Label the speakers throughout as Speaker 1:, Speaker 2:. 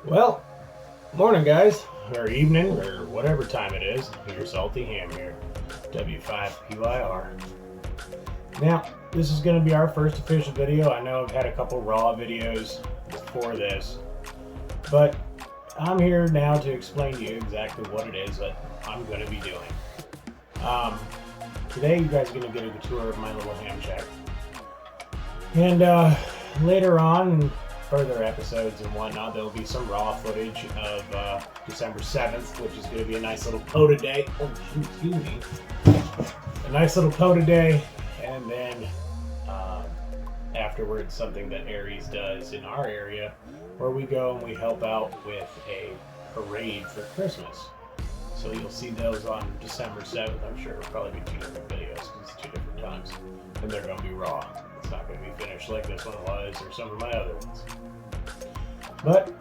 Speaker 1: Well, morning guys, or evening, or whatever time it is. Your salty ham here, W5PYR. Now, this is going to be our first official video. I know I've had a couple raw videos before this, but I'm here now to explain to you exactly what it is that I'm going to be doing. Today you guys are going to get a tour of my little ham shack. And later on, further episodes and whatnot, there'll be some raw footage of December 7th, which is going to be a nice little POTA day. Oh, excuse me. A nice little POTA day, and then afterwards, something that Aries does in our area, where we go and we help out with a parade for Christmas. So you'll see those on December 7th. I'm sure it'll probably be two different videos because it's two different times, and they're going to be raw. It's not going to be finished like this one was or some of my other ones. But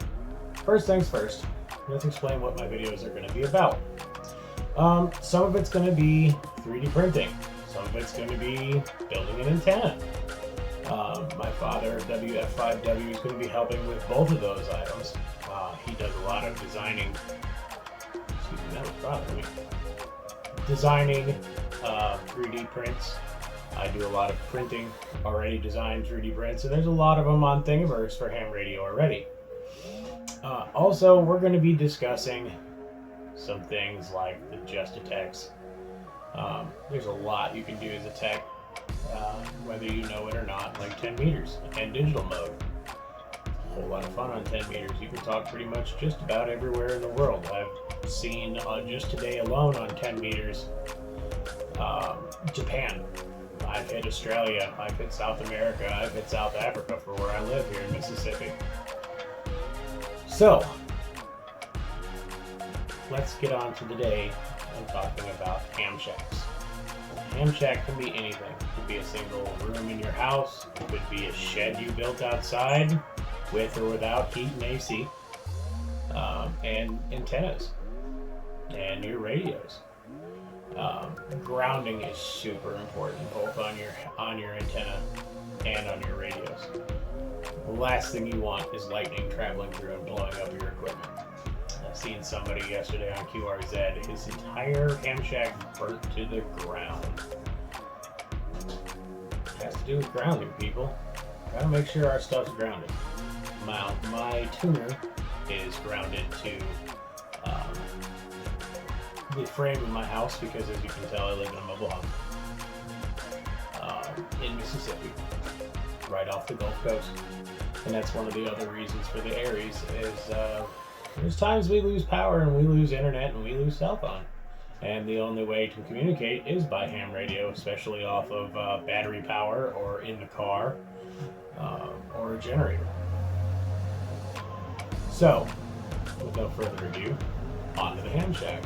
Speaker 1: first things first, let's explain what my videos are going to be about. Some of it's going to be 3D printing. Some of it's going to be building an antenna. My father, WF5W, is going to be helping with both of those items. He does a lot of designing. Excuse me, that was bothering me. Designing 3D prints. I do a lot of printing, already designed 3D prints, and there's a lot of them on Thingiverse for ham radio already. Also, we're going to be discussing some things like the wsjtx. There's a lot you can do as a tech, whether you know it or not, like 10 meters and digital mode. A whole lot of fun on 10 meters. You can talk pretty much just about everywhere in the world. I've seen just today alone on 10 meters, Japan. I've hit Australia, I've hit South America, I've hit South Africa for where I live here in Mississippi. So, let's get on to today and talking about ham shacks. A ham shack can be anything. It could be a single room in your house, it could be a shed you built outside with or without heat and AC, and antennas, and your radios. Grounding is super important, both on your antenna and on your radios. The last thing you want is lightning traveling through and blowing up your equipment. I've seen somebody yesterday on QRZ, his entire ham shack burnt to the ground. It has to do with grounding, people. Gotta make sure our stuff's grounded. My tuner is grounded to the frame of my house because, as you can tell, I live in a mobile home in Mississippi, right off the Gulf Coast. And that's one of the other reasons for the Aries is there's times we lose power and we lose internet and we lose cell phone. And the only way to communicate is by ham radio, especially off of battery power or in the car or a generator. So, with no further ado, on to the ham shack.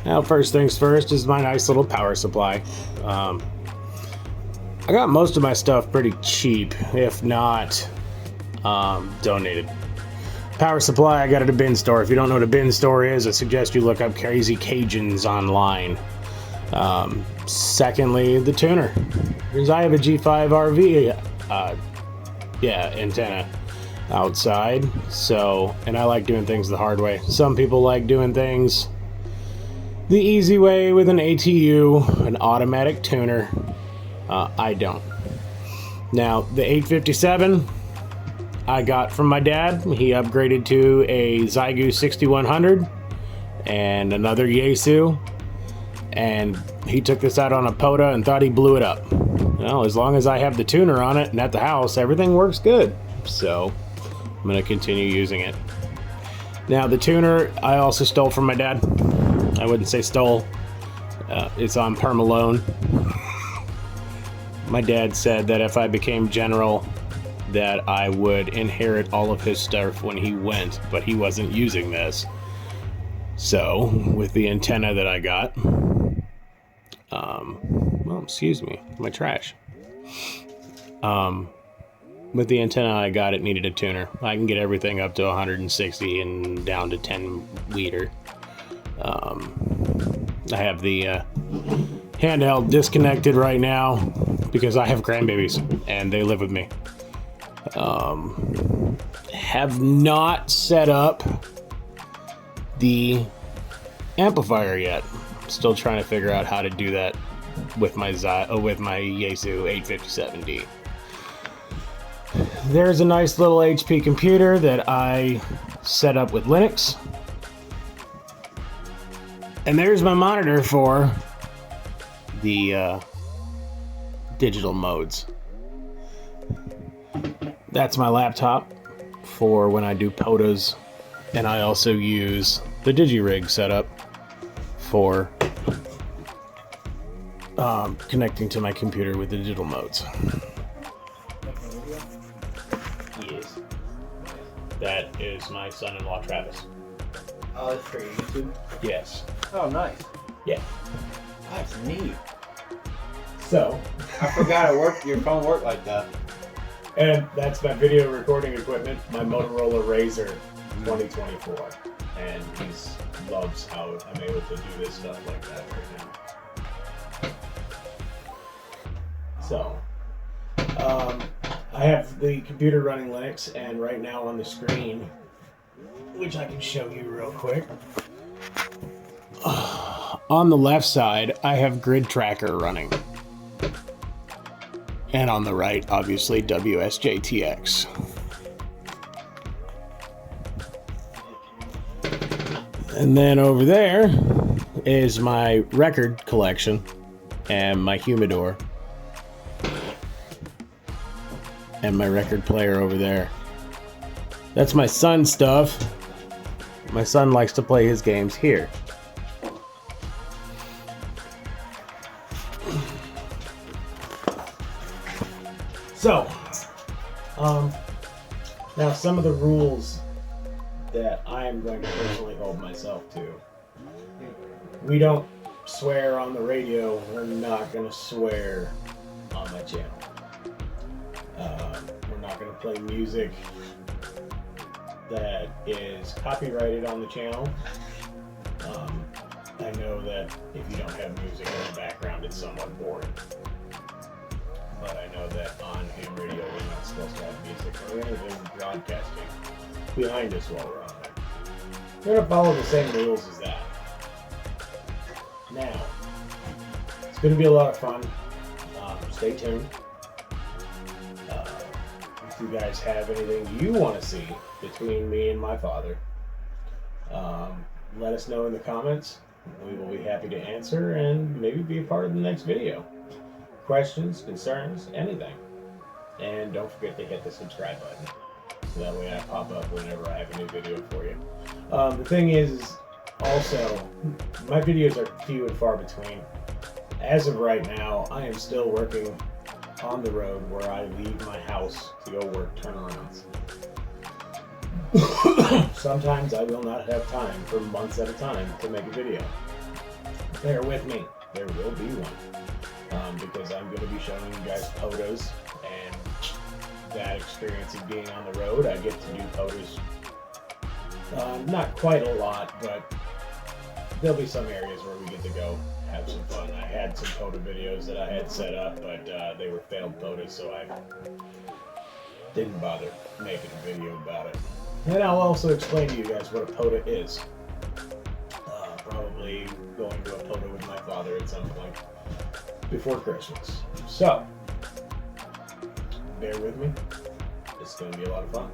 Speaker 1: Now, first things first is my nice little power supply. I got most of my stuff pretty cheap, if not donated. Power supply, I got at a bin store. If you don't know what a bin store is, I suggest you look up Crazy Cajuns online. Secondly, the tuner. Because I have a G5 RV antenna outside, so, and I like doing things the hard way. Some people like doing things the easy way with an ATU, an automatic tuner. I don't. Now, the 857 I got from my dad. He upgraded to a Zygu 6100 and another Yeasu, and he took this out on a POTA and thought he blew it up. Well, as long as I have the tuner on it and at the house, everything works good. So, I'm going to continue using it. Now, the tuner I also stole from my dad. I wouldn't say stole. It's on perma-loan. My dad said that if I became general, that I would inherit all of his stuff when he went, but he wasn't using this. So, with the antenna that I got, well, excuse me, my trash. With the antenna I got, it needed a tuner. I can get everything up to 160 and down to 10 liter. I have the handheld disconnected right now because I have grandbabies and they live with me. Have not set up the amplifier yet. Still trying to figure out how to do that with my Yeasu 857D. There's a nice little HP computer that I set up with Linux. And there's my monitor for the digital modes. That's my laptop for when I do POTAs, and I also use the DigiRig setup for connecting to my computer with the digital modes. Yes. That is my son-in-law, Travis.
Speaker 2: Oh, that's for your YouTube?
Speaker 1: Yes.
Speaker 2: Oh, nice.
Speaker 1: Yeah.
Speaker 2: That's neat.
Speaker 1: So,
Speaker 2: I forgot your phone worked like that.
Speaker 1: And that's my video recording equipment, my Motorola Razr 2024. And he loves how I'm able to do this stuff like that right now. So, I have the computer running Linux, and right now on the screen, which I can show you real quick. On the left side, I have Grid Tracker running. And on the right, obviously, wsjtx. And then over there is my record collection and my humidor. And my record player over there. That's my son's stuff. My son likes to play his games here. So, now some of the rules that I am going to personally hold myself to. We don't swear on the radio. We're not going to swear on my channel. We're not going to play music that is copyrighted on the channel. I know that if you don't have music in the background, it's somewhat boring. But I know that on ham radio, we're not supposed to have music or anything broadcasting behind us while we're on there. We're going to follow the same rules as that. Now, it's going to be a lot of fun. Stay tuned. If you guys have anything you want to see between me and my father, let us know in the comments. We will be happy to answer and maybe be a part of the next video. Questions, concerns, anything. And don't forget to hit the subscribe button. So that way I pop up whenever I have a new video for you. The thing is, also, my videos are few and far between. As of right now, I am still working on the road where I leave my house to go work turnarounds. Sometimes I will not have time for months at a time to make a video. Bear with me. There will be one. Because I'm going to be showing you guys POTAs and that experience of being on the road. I get to do POTAs. Not quite a lot, but there'll be some areas where we get to go have some fun. I had some POTA videos that I had set up, but they were failed POTAs, so I didn't bother making a video about it. And I'll also explain to you guys what a POTA is. Probably going to a POTA with my father at some point before Christmas. So, bear with me. It's going to be a lot of fun.